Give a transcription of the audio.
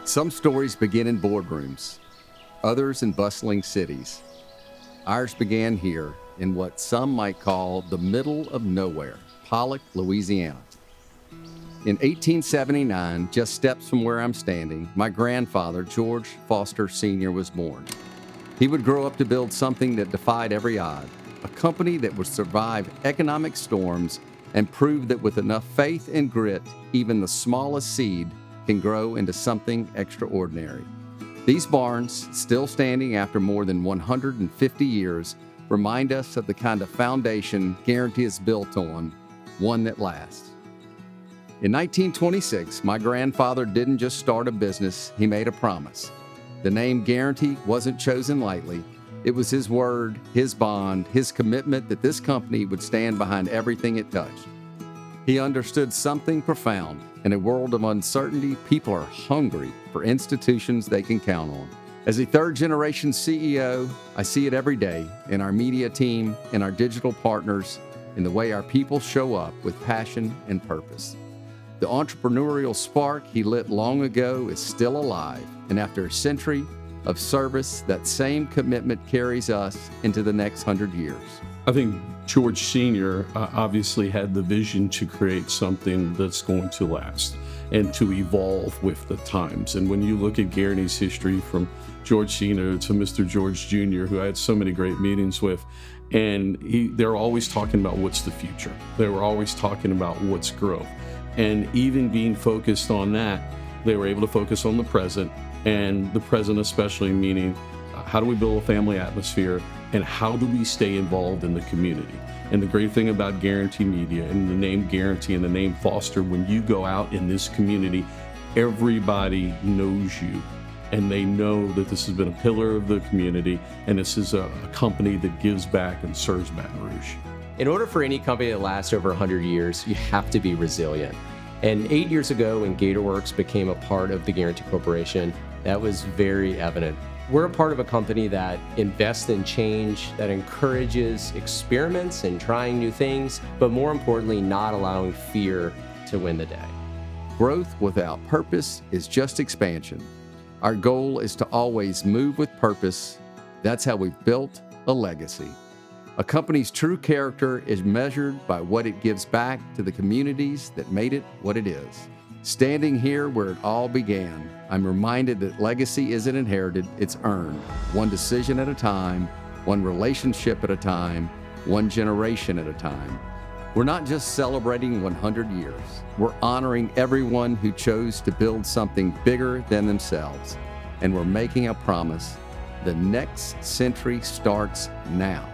Some stories begin in boardrooms, others in bustling cities. Ours began here in what some might call the middle of nowhere, Pollock, Louisiana. In 1879, just steps from where I'm standing, my grandfather, George Foster Sr., was born. He would grow up to build something that defied every odd, a company that would survive economic storms and prove that with enough faith and grit, even the smallest seed can grow into something extraordinary. These barns, still standing after more than 150 years, remind us of the kind of foundation Guaranty is built on, one that lasts. In 1926, my grandfather didn't just start a business, he made a promise. The name Guaranty wasn't chosen lightly. It was his word, his bond, his commitment that this company would stand behind everything it touched. He understood something profound. In a world of uncertainty, people are hungry for institutions they can count on. As a third-generation CEO, I see it every day in our media team, in our digital partners, in the way our people show up with passion and purpose. The entrepreneurial spark he lit long ago is still alive, and after a century of service, that same commitment carries us into the next 100 years. I think George Sr. Obviously had the vision to create something that's going to last and to evolve with the times. And when you look at Guaranty's history from George Sr. to Mr. George Jr., who I had so many great meetings with, and they're always talking about what's the future. They were always talking about what's growth. And even being focused on that, they were able to focus on the present, and the present especially meaning how do we build a family atmosphere and how do we stay involved in the community. And the great thing about Guaranty Media and the name Guaranty and the name Foster, when you go out in this community, everybody knows you and they know that this has been a pillar of the community and this is a company that gives back and serves Baton Rouge. In order for any company to last over 100 years, you have to be resilient. And 8 years ago, when GatorWorks became a part of the Guaranty Corporation, that was very evident. We're a part of a company that invests in change, that encourages experiments and trying new things, but more importantly, not allowing fear to win the day. Growth without purpose is just expansion. Our goal is to always move with purpose. That's how we've built a legacy. A company's true character is measured by what it gives back to the communities that made it what it is. Standing here where it all began, I'm reminded that legacy isn't inherited, it's earned. One decision at a time, one relationship at a time, one generation at a time. We're not just celebrating 100 years. We're honoring everyone who chose to build something bigger than themselves. And we're making a promise. The next century starts now.